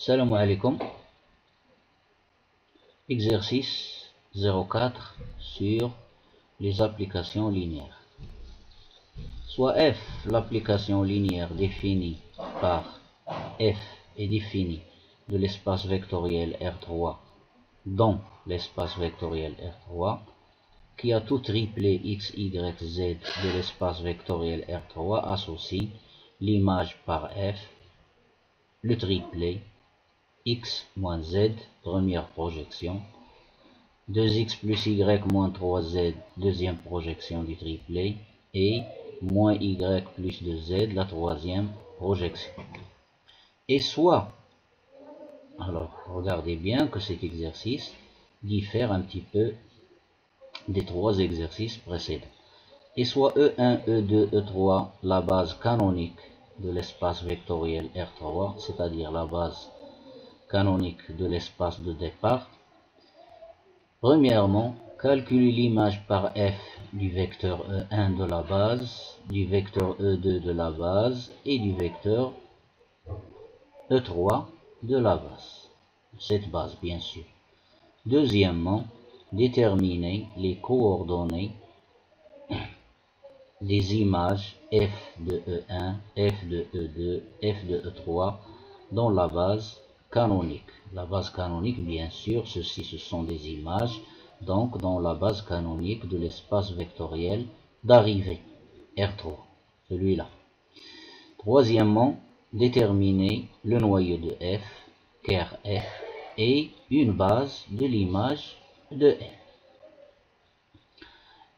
Salam alaikum. Exercice 04 sur les applications linéaires. Soit f, l'application linéaire définie par f est définie de l'espace vectoriel R3 dans l'espace vectoriel R3 qui a tout triplé x, y, z de l'espace vectoriel R3 associe l'image par f, le triplé x moins z, première projection, 2x plus y moins 3z, deuxième projection du triplet, et moins y plus 2z, la troisième projection. Et soit, alors regardez bien que cet exercice diffère un petit peu des trois exercices précédents. Et soit E1, E2, E3, la base canonique de l'espace vectoriel R3, c'est-à-dire la base canonique de l'espace de départ. Premièrement, calculer l'image par f du vecteur E1 de la base, du vecteur E2 de la base et du vecteur E3 de la base. Cette base, bien sûr. Deuxièmement, déterminer les coordonnées des images f de E1, f de E2, f de E3 dans la base canonique. La base canonique, bien sûr, ce sont des images, donc dans la base canonique de l'espace vectoriel d'arrivée, R3, celui-là. Troisièmement, déterminer le noyau de f, car f est une base de l'image de f.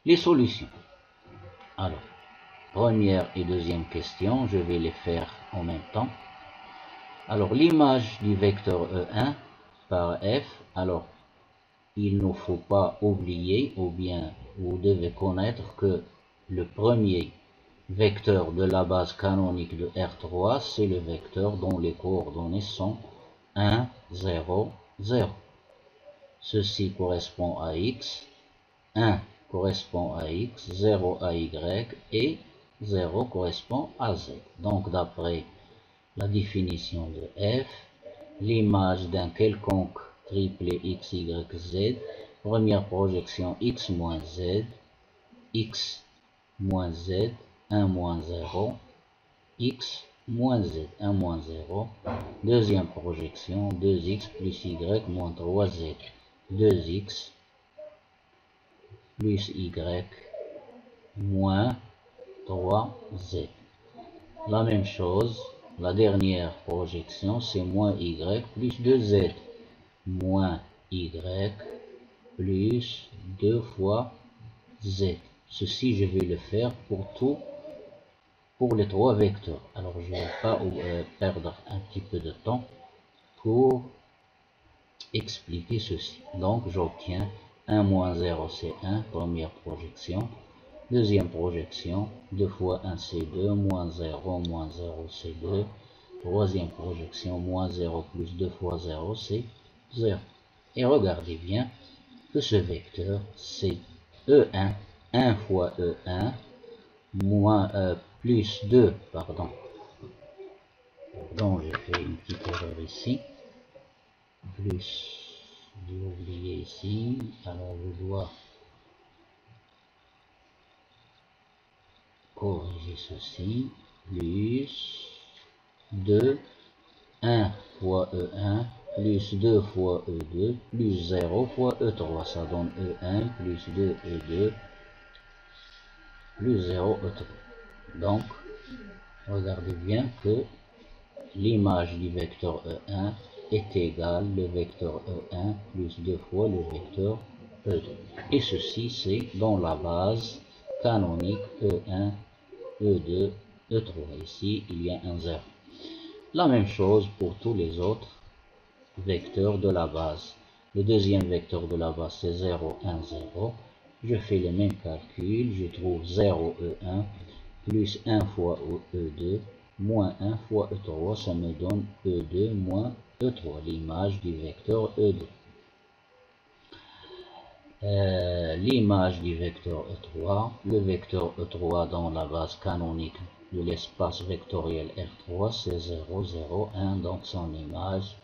Les solutions. Alors, première et deuxième question, je vais les faire en même temps. Alors, l'image du vecteur E1 par f, alors, il ne faut pas oublier, ou bien vous devez connaître que le premier vecteur de la base canonique de R3, c'est le vecteur dont les coordonnées sont 1, 0, 0. Ceci correspond à x, 1 correspond à x, 0 à y et 0 correspond à z. Donc d'après la définition de f, l'image d'un quelconque triplet x, y, z, première projection x moins z, x moins z, 1 moins 0, x moins z, 1 moins 0, deuxième projection, 2x plus y moins 3z, 2x plus y moins 3z. La même chose, la dernière projection, c'est moins y plus 2z, moins y plus 2 fois z. Ceci, je vais le faire pour les trois vecteurs. Alors, je ne vais pas perdre un petit peu de temps pour expliquer ceci. Donc, j'obtiens 1 moins 0, c'est 1, première projection. Deuxième projection, 2 fois 1 c'est 2, moins 0, moins 0 c'est 2. Troisième projection, moins 0 plus 2 fois 0 c'est 0. Et regardez bien que ce vecteur c'est E1, 1 fois E1, moins, plus 2, pardon, j'ai fait une petite erreur ici, plus, j'ai oublié ici, alors je dois corriger ceci, plus 2, 1 fois E1, plus 2 fois E2, plus 0 fois E3, ça donne E1, plus 2 E2, plus 0 E3. Donc, regardez bien que l'image du vecteur E1 est égale le vecteur E1 plus 2 fois le vecteur E2. Et ceci, c'est dans la base canonique E1, E2, E3. Ici, il y a un 0. La même chose pour tous les autres vecteurs de la base. Le deuxième vecteur de la base, c'est 0, 1, 0. Je fais le même calcul. Je trouve 0, E1, plus 1 fois E2, moins 1 fois E3, ça me donne E2 moins E3, l'image du vecteur E2. L'image du vecteur E3, le vecteur E3 dans la base canonique de l'espace vectoriel R3, c'est 0, 0, 1, donc son image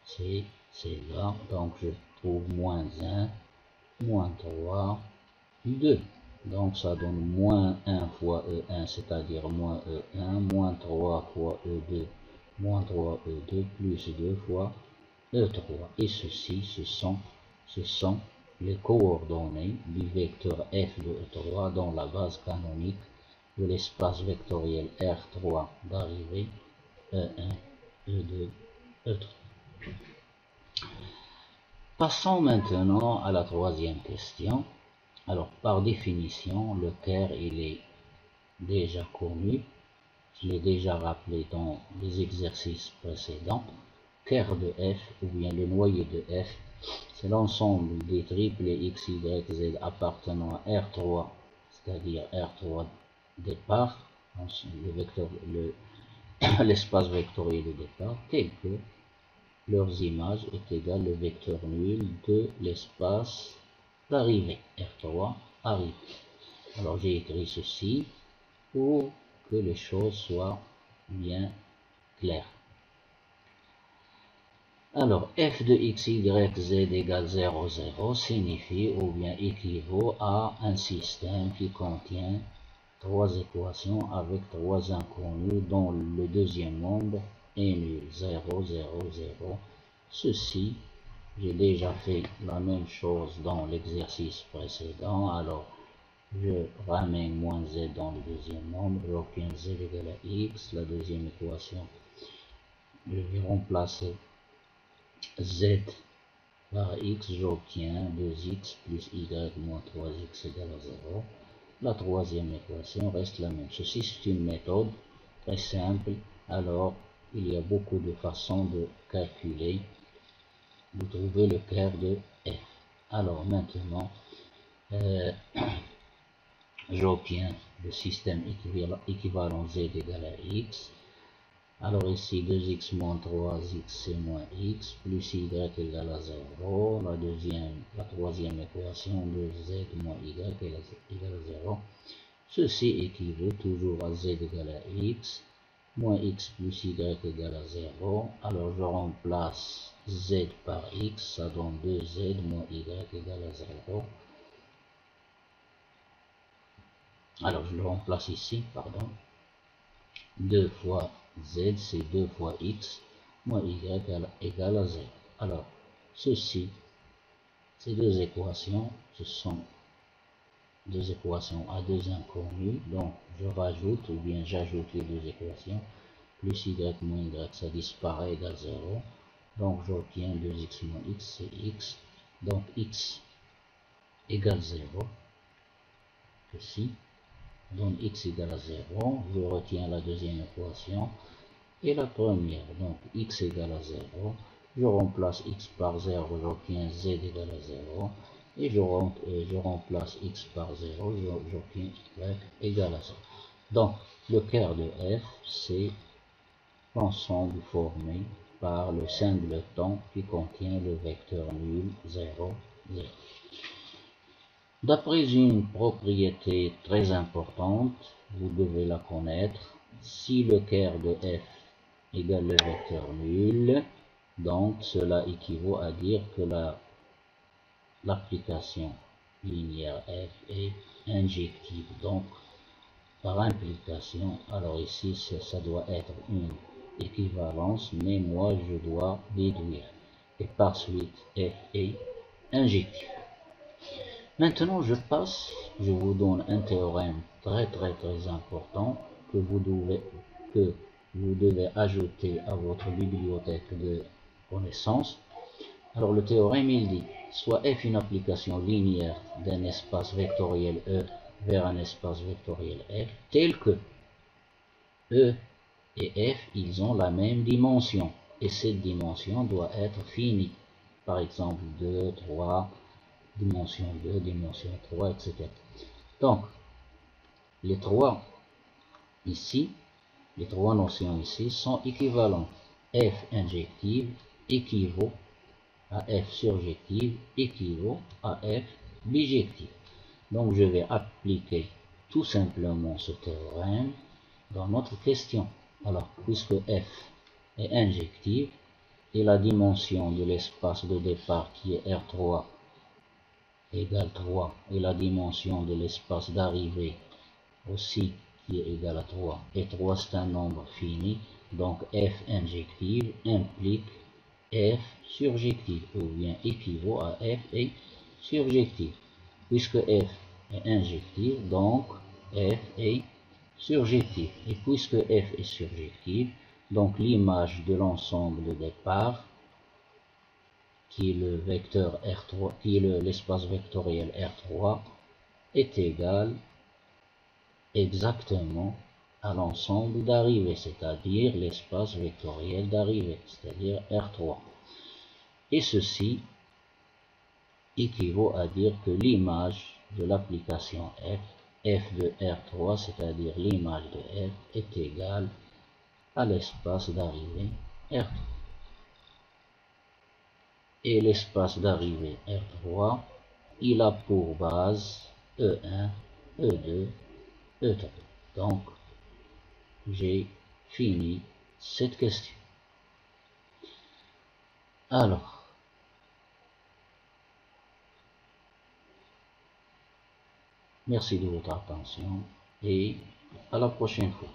c'est là. Donc je trouve moins 1, moins 3, 2. Donc ça donne moins 1 fois E1, c'est-à-dire moins E1, moins 3 fois E2, moins 3 E2, plus 2 fois E3. Et ceci, ce sont les coordonnées du vecteur f de E3 dans la base canonique de l'espace vectoriel R3 d'arrivée E1, E2, E3. Passons maintenant à la troisième question. Alors, par définition, le ker, il est déjà connu. Je l'ai déjà rappelé dans les exercices précédents. Ker de f, ou bien le noyau de f, c'est l'ensemble des triplets x, y, z appartenant à R3, c'est-à-dire R3 départ, l'espace vectoriel de départ, tel que leurs images est égale le vecteur nul de l'espace d'arrivée, R3 arrive. Alors j'ai écrit ceci pour que les choses soient bien claires. Alors f de x, y, z égale 0, 0 signifie ou bien équivaut à un système qui contient trois équations avec trois inconnus dont le deuxième nombre est nul, 0, 0, 0. Ceci, j'ai déjà fait la même chose dans l'exercice précédent. Alors je ramène moins z dans le deuxième nombre, j'obtiens z égale à x. La deuxième équation, je vais remplacer z par x, j'obtiens 2x plus y moins 3x égale à 0. La troisième équation reste la même. Ceci, c'est une méthode très simple. Alors, il y a beaucoup de façons de calculer, de trouver le ker de f. Alors, maintenant, j'obtiens le système équivalent z égale à x. Alors ici, 2x moins 3x c'est moins x, plus y égale à 0. La troisième équation, 2z moins y égale à 0. Ceci équivaut toujours à z égale à x, moins x plus y égale à 0. Alors je remplace z par x, ça donne 2z moins y égale à 0. Alors je le remplace ici, pardon. 2 fois z, c'est 2 fois x, moins y égale à 0. Alors, ces deux équations, ce sont deux équations à deux inconnus. Donc, je rajoute ou bien j'ajoute les deux équations. Plus y moins y, ça disparaît, égale 0. Donc, j'obtiens 2x moins x, c'est x. Donc, x égale 0. Ceci donne x égale à 0. Je retiens la deuxième équation et la première. Donc, x égale à 0. Je remplace x par 0, j'obtiens z égale à 0. Et je remplace x par 0, j'obtiens y égale à 0. Donc, le ker de f, c'est l'ensemble formé par le singleton qui contient le vecteur nul 0, 0. D'après une propriété très importante, vous devez la connaître, si le ker de f égale le vecteur nul, donc cela équivaut à dire que l'application linéaire f est injective. Donc, par implication, alors ici, ça doit être une équivalence, mais moi, je dois déduire. Et par suite, f est injectif. Maintenant, je vous donne un théorème très important que vous devez ajouter à votre bibliothèque de connaissances. Alors, le théorème, il dit, soit f une application linéaire d'un espace vectoriel E vers un espace vectoriel F, tel que E et F, ils ont la même dimension, et cette dimension doit être finie. Par exemple, 2, 3, dimension 2, dimension 3, etc. Donc, les trois notions ici sont équivalentes. F injective équivaut à f surjective équivaut à f bijective. Donc je vais appliquer tout simplement ce théorème dans notre question. Alors, puisque f est injective, et la dimension de l'espace de départ qui est R3 égale 3 et la dimension de l'espace d'arrivée aussi qui est égal à 3 et 3 c'est un nombre fini, donc f injective implique f surjective ou bien équivaut à f est surjective. Puisque f est injective, donc f est surjective. Et puisque f est surjective, donc l'image de l'ensemble de départ qui est le vecteur R3, qui est l'espace vectoriel R3 est égal exactement à l'ensemble d'arrivée, c'est-à-dire l'espace vectoriel d'arrivée, c'est-à-dire R3. Et ceci équivaut à dire que l'image de l'application f de R3, c'est-à-dire l'image de f, est égale à l'espace d'arrivée R3. Et l'espace d'arrivée R3, il a pour base E1, E2, E3. Donc, j'ai fini cette question. Alors, merci de votre attention et à la prochaine fois.